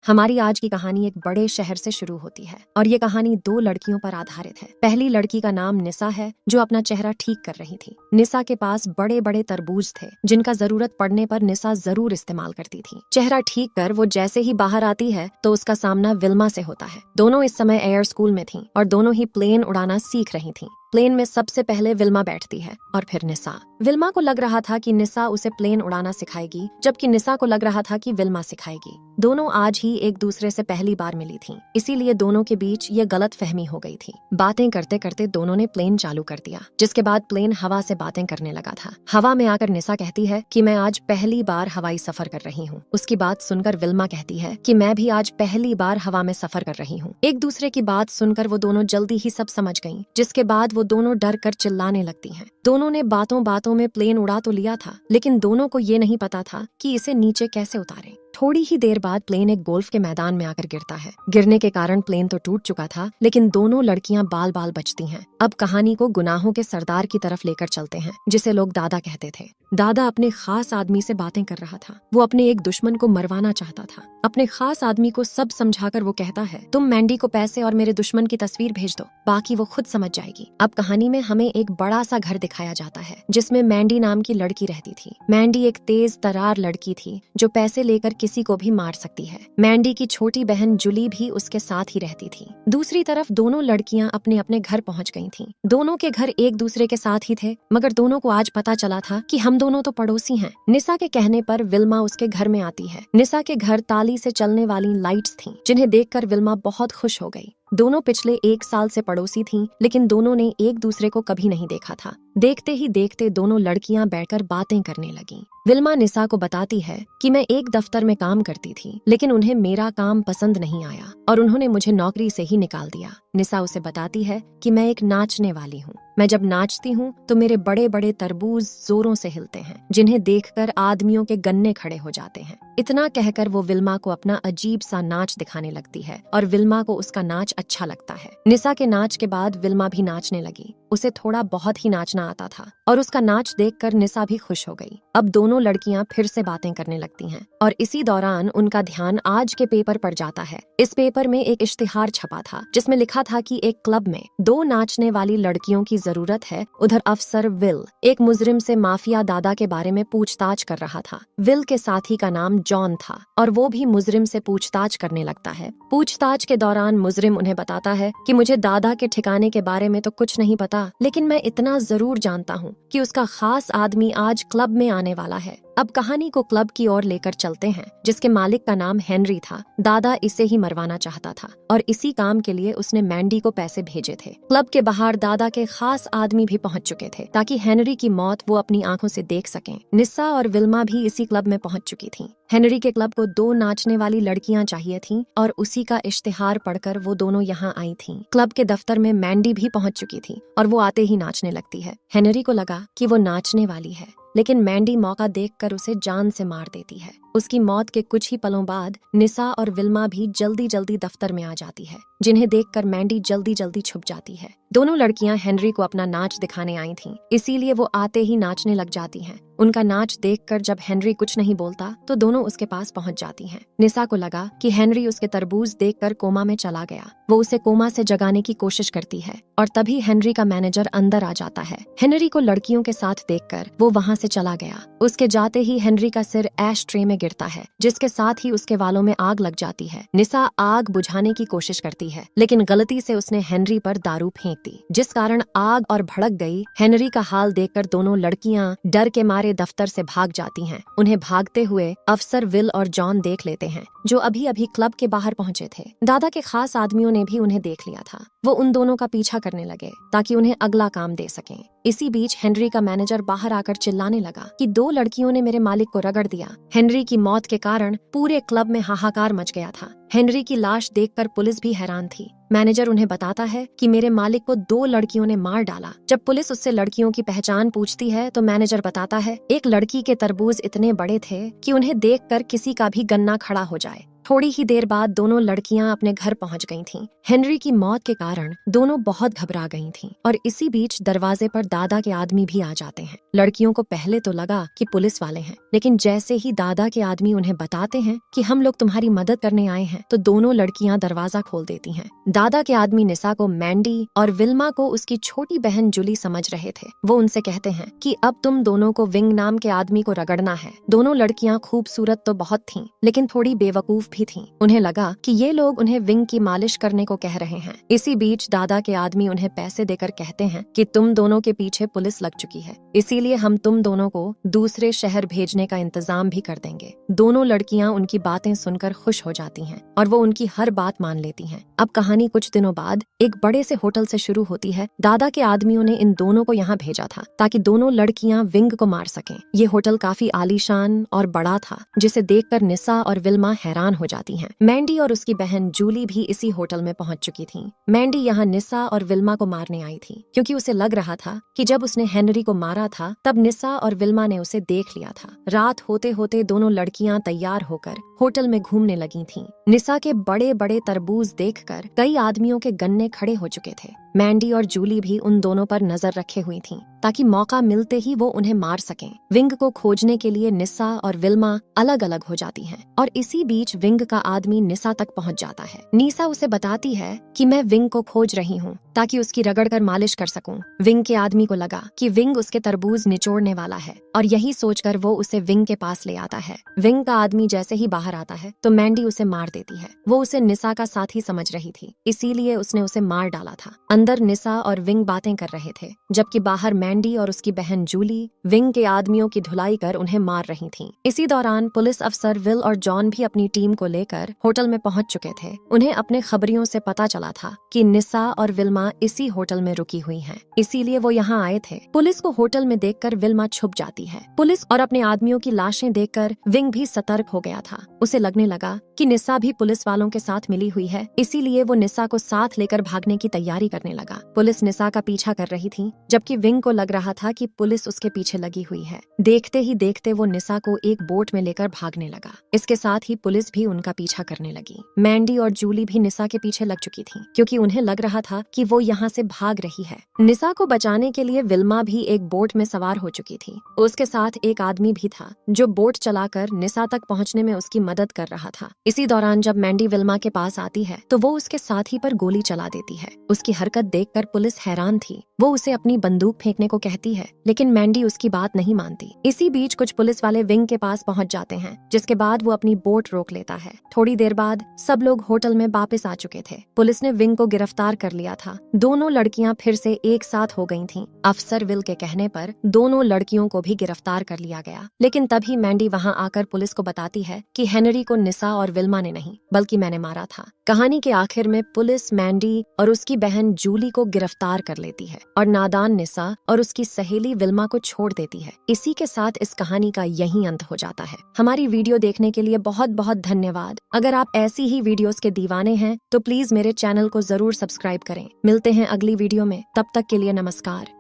हमारी आज की कहानी एक बड़े शहर से शुरू होती है और ये कहानी दो लड़कियों पर आधारित है। पहली लड़की का नाम निसा है जो अपना चेहरा ठीक कर रही थी। निसा के पास बड़े बड़े तरबूज थे जिनका जरूरत पड़ने पर निसा जरूर इस्तेमाल करती थी। चेहरा ठीक कर वो जैसे ही बाहर आती है तो उसका सामना विल्मा से होता है। दोनों इस समय एयर स्कूल में थीं और दोनों ही प्लेन उड़ाना सीख रही थीं। प्लेन में सबसे पहले विल्मा बैठती है और फिर निसा। विल्मा को लग रहा था कि निसा उसे प्लेन उड़ाना सिखाएगी, जबकि निसा को लग रहा था कि विल्मा सिखाएगी। दोनों आज ही एक दूसरे से पहली बार मिली थीं, इसीलिए दोनों के बीच ये गलत फहमी हो गई थी। बातें करते करते दोनों ने प्लेन चालू कर दिया, जिसके बाद प्लेन हवा से बातें करने लगा था। हवा में आकर निसा कहती है कि मैं आज पहली बार हवाई सफर कर रही हूँ। उसकी बात सुनकर विल्मा कहती है कि मैं भी आज पहली बार हवा में सफर कर रही हूँ। एक दूसरे की बात सुनकर वो दोनों जल्दी ही सब समझ गईं, जिसके बाद वो दोनों डर कर चिल्लाने लगती हैं। दोनों ने बातों बातों में प्लेन उड़ा तो लिया था, लेकिन दोनों को ये नहीं पता था कि इसे नीचे कैसे उतारें। थोड़ी ही देर बाद प्लेन एक गोल्फ के मैदान में आकर गिरता है। गिरने के कारण प्लेन तो टूट चुका था, लेकिन दोनों लड़कियां बाल बाल बचती हैं। अब कहानी को गुनाहों के सरदार की तरफ लेकर चलते हैं, जिसे लोग दादा कहते थे। दादा अपने खास आदमी से बातें कर रहा था। वो अपने एक दुश्मन को मरवाना चाहता था। अपने खास आदमी को सब समझाकर वो कहता है, तुम मैंडी को पैसे और मेरे दुश्मन की तस्वीर भेज दो, बाकी वो खुद समझ जाएगी। अब कहानी में हमें एक बड़ा सा घर दिखाया जाता है, जिसमें मैंडी नाम की लड़की रहती थी। मैंडी एक तेज तरार लड़की थी जो पैसे लेकर किसी को भी मार सकती है। मैंडी की छोटी बहन जुली भी उसके साथ ही रहती थी। दूसरी तरफ दोनों लड़कियां अपने अपने घर पहुंच गई थीं। दोनों के घर एक दूसरे के साथ ही थे, मगर दोनों को आज पता चला था कि हम दोनों तो पड़ोसी हैं। निसा के कहने पर विल्मा उसके घर में आती है। निसा के घर ताली से चलने वाली लाइट्स थीं, जिन्हें देखकर विल्मा बहुत खुश हो गई। दोनों पिछले 1 साल से पड़ोसी थीं, लेकिन दोनों ने एक दूसरे को कभी नहीं देखा था। देखते ही देखते दोनों लड़कियां बैठकर बातें करने लगीं। विल्मा निसा को बताती है कि मैं एक दफ्तर में काम करती थी, लेकिन उन्हें मेरा काम पसंद नहीं आया और उन्होंने मुझे नौकरी से ही निकाल दिया। निसा उसे बताती है कि मैं एक नाचने वाली हूँ। मैं जब नाचती हूँ तो मेरे बड़े बड़े तरबूज जोरों से हिलते हैं, जिन्हें देखकर आदमियों के गन्ने खड़े हो जाते हैं। इतना कहकर वो विल्मा को अपना अजीब सा नाच दिखाने लगती है और विल्मा को उसका नाच अच्छा लगता है। निसा के नाच के बाद विल्मा भी नाचने लगी। उसे थोड़ा बहुत ही नाचना आता था और उसका नाच देखकर निसा भी खुश हो गई। अब दोनों लड़कियां फिर से बातें करने लगती हैं और इसी दौरान उनका ध्यान आज के पेपर पर जाता है। इस पेपर में एक इश्तिहार छपा था, जिसमें लिखा था कि एक क्लब में 2 नाचने वाली लड़कियों की जरूरत है। उधर अफसर विल एक मुजरिम से माफिया दादा के बारे में पूछताछ कर रहा था। विल के साथी का नाम जॉन था और वो भी मुजरिम से पूछताछ करने लगता है। पूछताछ के दौरान मुजरिम उन्हें बताता है कि मुझे दादा के ठिकाने के बारे में तो कुछ नहीं पता, लेकिन मैं इतना जरूर जानता हूँ कि उसका खास आदमी आज क्लब में आने वाला है। अब कहानी को क्लब की ओर लेकर चलते हैं, जिसके मालिक का नाम हेनरी था। दादा इसे ही मरवाना चाहता था और इसी काम के लिए उसने मैंडी को पैसे भेजे थे। क्लब के बाहर दादा के खास आदमी भी पहुंच चुके थे, ताकि हेनरी की मौत वो अपनी आंखों से देख सकें। निसा और विल्मा भी इसी क्लब में पहुंच चुकी थीं। हेनरी के क्लब को 2 नाचने वाली लड़कियां चाहिए थीं और उसी का इश्तिहार पढ़कर वो दोनों यहाँ आई थीं। क्लब के दफ्तर में मैंडी भी पहुंच चुकी थी और वो आते ही नाचने लगती है। हेनरी को लगा कि वो नाचने वाली है, लेकिन मैंडी मौका देखकर उसे जान से मार देती है। उसकी मौत के कुछ ही पलों बाद निसा और विल्मा भी जल्दी जल्दी दफ्तर में आ जाती है, जिन्हें देखकर मैंडी जल्दी जल्दी छुप जाती है। दोनों लड़कियां हेनरी को अपना नाच दिखाने आई थीं, इसीलिए वो आते ही नाचने लग जाती हैं। उनका नाच देखकर जब हेनरी कुछ नहीं बोलता तो दोनों उसके पास पहुंच जाती हैं। निसा को लगा कि हेनरी उसके तरबूज देखकर कोमा में चला गया। वो उसे कोमा से जगाने की कोशिश करती है और तभी हेनरी का मैनेजर अंदर आ जाता है। हेनरी को लड़कियों के साथ देखकर वो वहाँ से चला गया। उसके जाते ही हेनरी का सिर ऐश ट्रे में गिरता है, जिसके साथ ही उसके वालों में आग लग जाती है। निसा आग बुझाने की कोशिश करती है, लेकिन गलती से उसने हेनरी पर दारू फेंक दी, जिस कारण आग और भड़क गई। हेनरी का हाल देखकर दोनों लड़कियां डर के मारे दफ्तर से भाग जाती हैं। उन्हें भागते हुए अफसर विल और जॉन देख लेते हैं, जो अभी अभी क्लब के बाहर पहुंचे थे। दादा के खास आदमियों ने भी उन्हें देख लिया था। वो उन दोनों का पीछा करने लगे ताकि उन्हें अगला काम दे सकें। इसी बीच हेनरी का मैनेजर बाहर आकर चिल्लाने लगा कि 2 लड़कियों ने मेरे मालिक को रगड़ दिया। हेनरी की मौत के कारण पूरे क्लब में हाहाकार मच गया था। हेनरी की लाश देखकर पुलिस भी हैरान थी। मैनेजर उन्हें बताता है कि मेरे मालिक को 2 लड़कियों ने मार डाला। जब पुलिस उससे लड़कियों की पहचान पूछती है तो मैनेजर बताता है एक लड़की के तरबूज इतने बड़े थे कि उन्हें देखकर किसी का भी गन्ना खड़ा हो जाए। थोड़ी ही देर बाद दोनों लड़कियां अपने घर पहुंच गई थीं। हेनरी की मौत के कारण दोनों बहुत घबरा गई थीं और इसी बीच दरवाजे पर दादा के आदमी भी आ जाते हैं। लड़कियों को पहले तो लगा कि पुलिस वाले हैं, लेकिन जैसे ही दादा के आदमी उन्हें बताते हैं कि हम लोग तुम्हारी मदद करने आए हैं, तो दोनों लड़कियां दरवाजा खोल देती हैं। दादा के आदमी निसा को मैंडी और विल्मा को उसकी छोटी बहन जूली समझ रहे थे। वो उनसे कहते हैं कि अब तुम दोनों को विंग नाम के आदमी को रगड़ना है। दोनों लड़कियां खूबसूरत तो बहुत थीं, लेकिन थोड़ी बेवकूफ भी थीं। उन्हें लगा कि ये लोग उन्हें विंग की मालिश करने को कह रहे हैं। इसी बीच दादा के आदमी उन्हें पैसे देकर कहते हैं कि तुम दोनों के पीछे पुलिस लग चुकी है, इसीलिए हम तुम दोनों को दूसरे शहर भेजने का इंतजाम भी कर देंगे। दोनों लड़कियां उनकी बातें सुनकर खुश हो जाती हैं और वो उनकी हर बात मान लेती हैं। अब कहानी कुछ दिनों बाद एक बड़े से होटल से शुरू होती है। दादा के आदमियों ने इन दोनों को यहाँ भेजा था ताकि दोनों लड़कियां विंग को मार सकें। ये होटल काफी आलीशान और बड़ा था, जिसे देखकर निसा और विल्मा हैरान हो जाती हैं। मैंडी और उसकी बहन जूली भी इसी होटल में पहुंच चुकी थी। मैंडी यहाँ निसा और विल्मा को मारने आई थी, क्योंकि उसे लग रहा था कि जब उसने हेनरी को मारा था तब निसा और विल्मा ने उसे देख लिया था। रात होते होते दोनों लड़कियां तैयार होकर होटल में घूमने लगी थीं। निसा के बड़े बड़े तरबूज देखकर कई आदमियों के गन्ने खड़े हो चुके थे। मैंडी और जूली भी उन दोनों पर नजर रखे हुई थीं, ताकि मौका मिलते ही वो उन्हें मार सकें। विंग को खोजने के लिए निसा और विल्मा अलग अलग हो जाती हैं, और इसी बीच विंग का आदमी निसा तक पहुंच जाता है। निसा उसे बताती है कि मैं विंग को खोज रही हूँ ताकि उसकी रगड़ कर मालिश कर सकूं। विंग के आदमी को लगा कि विंग उसके तरबूज निचोड़ने वाला है, और यही सोचकर वो उसे विंग के पास ले आता है। विंग का आदमी जैसे ही बाहर आता है तो मैंडी उसे मार देती है। वो उसे निसा का साथी समझ रही थी, इसीलिए उसने उसे मार डाला था। अंदर निसा और विंग बातें कर रहे थे, जबकि बाहर मैंडी और उसकी बहन जूली विंग के आदमियों की धुलाई कर उन्हें मार रही थीं। इसी दौरान पुलिस अफसर विल और जॉन भी अपनी टीम को लेकर होटल में पहुंच चुके थे। उन्हें अपने खबरियों से पता चला था कि निसा और विल्मा इसी होटल में रुकी हुई हैं, इसीलिए वो यहाँ आए थे। पुलिस को होटल में देखकर विल्मा छुप जाती है। पुलिस और अपने आदमियों की लाशें देखकर विंग भी सतर्क हो गया था। उसे लगने लगा कि निसा भी पुलिस वालों के साथ मिली हुई है, इसीलिए वो निसा को साथ लेकर भागने की तैयारी करने लगा। पुलिस निसा का पीछा कर रही थी, जबकि विंग को लग रहा था कि पुलिस उसके पीछे लगी हुई है। देखते ही देखते वो निसा को एक बोट में लेकर भागने लगा। इसके साथ ही पुलिस भी उनका पीछा करने लगी। मैंडी और जूली भी निसा के पीछे लग चुकी थी, क्योंकि उन्हें लग रहा था कि वो यहाँ से भाग रही है। निसा को बचाने के लिए विल्मा भी एक बोट में सवार हो चुकी थी। उसके साथ एक आदमी भी था जो बोट चलाकर निसा तक पहुँचने में उसकी मदद कर रहा था। इसी दौरान जब मैंडी विल्मा के पास आती है तो वो उसके साथी पर गोली चला देती है। उसकी हरकत देखकर पुलिस हैरान थी। वो उसे अपनी बंदूक फेंकने को कहती है, लेकिन मैंडी उसकी बात नहीं मानती। इसी बीच कुछ पुलिस वाले विंग के पास पहुंच जाते हैं, जिसके बाद वो अपनी बोट रोक लेता है। थोड़ी देर बाद सब लोग होटल में वापस आ चुके थे। पुलिस ने विंग को गिरफ्तार कर लिया था। दोनों लड़कियां फिर से एक साथ हो गई थीं। अफसर विल के कहने पर दोनों लड़कियों को भी गिरफ्तार कर लिया गया, लेकिन तभी मैंडी वहां आकर पुलिस को बताती है कि हेनरी को निसा और विल्मा ने नहीं, बल्कि मैंने मारा था। कहानी के आखिर में पुलिस मैंडी और उसकी बहन जूली को गिरफ्तार कर लेती है और नादान निसा और उसकी सहेली विल्मा को छोड़ देती है। इसी के साथ इस कहानी का यही अंत हो जाता है। हमारी वीडियो देखने के लिए बहुत बहुत धन्यवाद। अगर आप ऐसी ही वीडियोस के दीवाने हैं तो प्लीज मेरे चैनल को जरूर सब्सक्राइब करें। मिलते हैं अगली वीडियो में, तब तक के लिए नमस्कार।